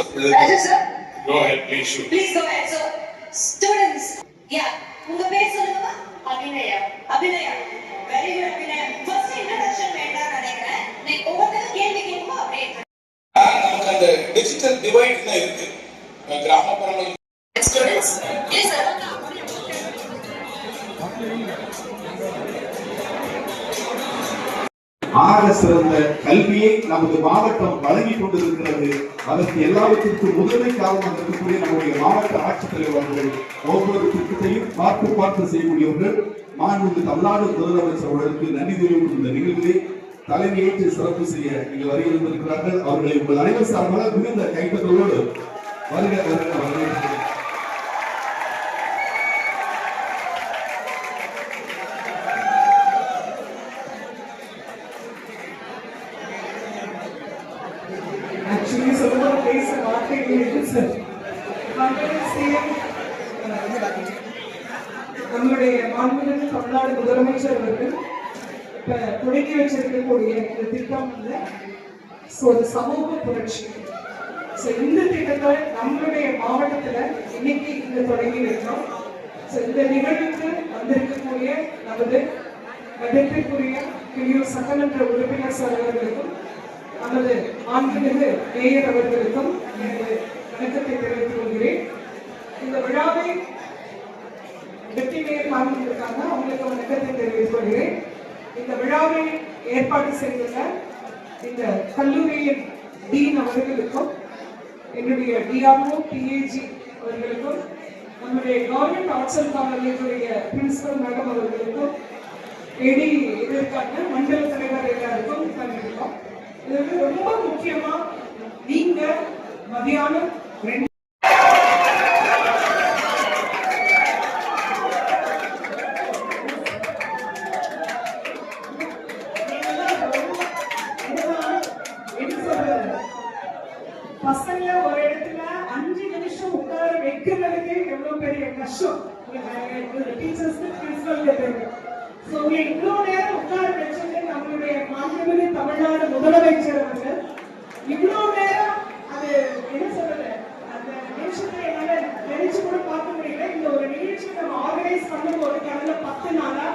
Raju sir. Go ahead, please shoot. Please go ahead, sir. Students. Yeah. உங்க பேர் சொல்லுங்க. Abhinaya. Abhinaya. Very good Abhinaya. First introduction வேண்டாம்னு நினைக்கிறேன். நீ ஒவ்வொரு கேள்வி கேட்கும்போது அப்படியே நமக்கு அந்த டிஜிட்டல் டிவைட் என்ன இருக்கு கிராமப்புறங்கள் ஸ்டூடண்ட்ஸ். Yes sir. ஆக சிறந்த கல்வியை நமது மாவட்டம் வழங்கிக் கொண்டிருக்கிறது. அதற்கு எல்லாவற்றிற்கும் முதன்மை காரணமாக இருக்கக்கூடிய நம்முடைய மாவட்ட ஆட்சித்தலைவர் அவர்கள் ஒவ்வொரு திட்டத்தையும் பார்த்து செய்யக்கூடியவர்கள். மாண்புமிகு தமிழ்நாடு முதலமைச்சர் அவர்களுக்கு நன்றி தெரிவிக்கும் இந்த நிகழ்விலே தலைமையேற்று சிறப்பு செய்ய இங்கு வருகிறார்கள். அவர்களை உங்கள் அனைவர் சார்பாக மிகுந்த கைப்பற்றலோடு வருக வரவேற்கிறேன். Actually, someone plays a part in it, sir. நம்முடைய மாண்புமிகு தமிழ்நாடு முதலமைச்சர் அவர்கள் இப்ப தொடங்கி வச்சிருக்கக்கூடிய இந்த திட்டம் வந்து ஒரு சமூக புரட்சி. இந்த திட்டத்தை நம்மளுடைய மாவட்டத்துல இன்னைக்கு இங்க தொடங்கி வைக்கிறோம். இந்த நிகழ்வுக்கு வந்திருக்கக்கூடிய நமது மதிப்பிற்குரிய கிளியூர் சட்டமன்ற உறுப்பினர் சார் அவர்களுக்கும் நமது மாண்புமிகு மேயர் அவர்களுக்கும் எனது வணக்கத்தை தெரிவித்துக் கொள்கிறேன். இந்த விழாவை டெப்டி மேயர் மாண்புமிருக்காங்க, அவங்களுக்கு வணக்கத்தை தெரிவித்துக் கொள்கிறேன். இந்த விழாவை ஏற்பாடு செய்துள்ள இந்த கல்லூரியின் டீன் அவர்களுக்கும் என்னுடைய டிஆர்ஓ டிஏஜி அவர்களுக்கும் நம்முடைய கவர்மெண்ட் ஆர்ட்ஸ் அண்ட் காலேஜுடைய பிரின்சிபல் மேடம் அவர்களுக்கும் ஏடி இதற்கான மண்டல தலைவர் எல்லாருக்கும் பண்ணியிருக்கோம். இது ரொம்ப முக்கியமா நீங்க மதியானம் பசங்க ஒரு இடத்துல 5 நிமிஷம் உட்கார வைக்கிறதுக்கே எவ்வளவு பெரிய கஷ்டம் டீச்சர்ஸ்க்கு பிரின்சிபல் தெரியும். சோ இவ்வளவு நேரம் உட்கார வச்சது நம்மளுடைய மாண்புமிகு தமிழ்நாடு முதலமைச்சர் அவர்கள். இவ்வளவு நேரம் அது என்ன சொல்றது, அந்த நிமிஷத்தை என்னால நினைச்சு கூட பார்க்க முடியல. இந்த ஒரு நிகழ்ச்சி நம்ம ஆர்கனைஸ் பண்ணும்போது கடந்த 10 நாளா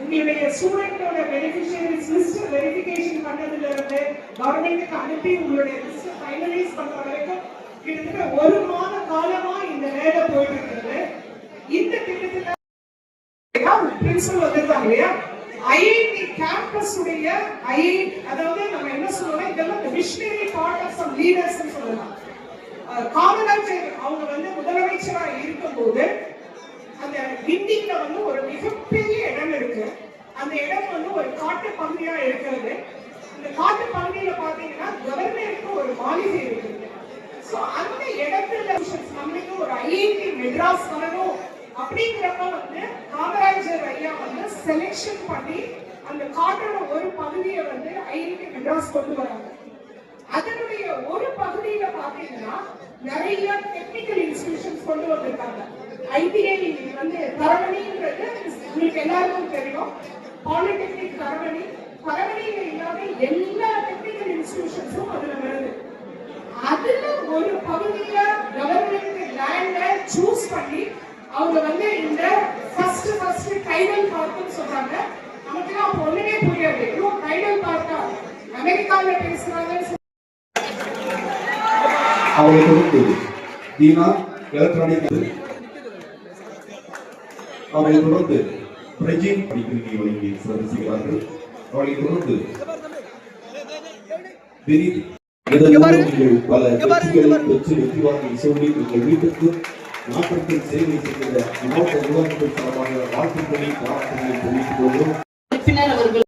உங்களுடைய ஸ்டூடெண்டோட பெனிஃபிஷியரிஸ் லிஸ்ட் வெரிஃபிகேஷன் பண்ணதுல இருந்து கவர்மெண்ட்டுக்கு அனுப்பி உங்களுடைய லிஸ்ட் ஃபைனலைஸ் பண்ற வரைக்கும் கிட்டத்தட்ட 1 மாத காலமா இந்த வேலை போயிட்டு இருக்கிறது. இந்த திட்டத்துல பிரின்சிபல் வந்திருக்காங்க இல்லையா, ஐஐடி கேம்பஸ் உடைய அதாவது நம்ம என்ன சொல்றோம், இதெல்லாம் visionary part of some leaders சொல்லலாம். காமராஜர் அவங்க வந்து முதலமைச்சரா இருக்கும்போது அந்த கிண்டில வந்து ஒரு மிகப்பெரிய இடம் இருக்கு. அந்த இடம் வந்து ஒரு காட்டு பகுதியா இருக்கிறது. அந்த காட்டு பகுதியில பாத்தீங்கன்னா கவர்னருக்கு ஒரு மாளிகை இருக்கு. சோ அந்த இடத்துல நம்மளுக்கு ஒரு ஐஐடி மெட்ராஸ் வரணும் அப்படிங்கிறப்ப வந்து காமராஜர் ஐயா வந்து செலக்ஷன் பண்ணி அந்த காட்டோட ஒரு பகுதியை வந்து ஐஐடி மெட்ராஸ் கொண்டு வராங்க. அதனுடைய ஒரு பகுதியில பாத்தீங்கன்னா நிறைய டெக்னிக்கல் இன்ஸ்டிடியூஷன்ஸ் கொண்டு வந்திருக்காங்க. ஐடிஐ வந்து தரவணின்றது உங்களுக்கு எல்லாருக்கும் தெரியும். பாலிடெக்னிக் தரவணியில இல்லாத எல்லா டெக்னிக்கல் இன்ஸ்டிடியூஷன்ஸும் அதுல வருது. அதுல ஒரு பகுதியில கவர்மெண்ட் லேண்ட சூஸ் பண்ணி அவங்க வந்து இந்த ஃபர்ஸ்ட் டைடல் பார்க்னு சொல்றாங்க. நமக்கு அப்ப ஒண்ணுமே புரியாது, டைடல் பார்க்கா அமெரிக்கால பேசுறாங்க. அவரை தொடர்ந்து தீனா எலக்ட்ரானிக், அவரை தொடர்ந்து பிரஜின் படிப்பினை வழங்கி சிறப்பு செய்கிறார்கள். அவரை தொடர்ந்து பல வெற்றிகளை பெற்று வெற்றி வாங்கி சொல்லி உங்கள் வீட்டுக்கு நாட்டிற்கு சேவை செய்கிற மாவட்ட நிர்வாகத்தின் சார்பாக வாழ்த்துக்களை பாராட்டுகளை தெரிவித்துக் கொள்கிறோம்.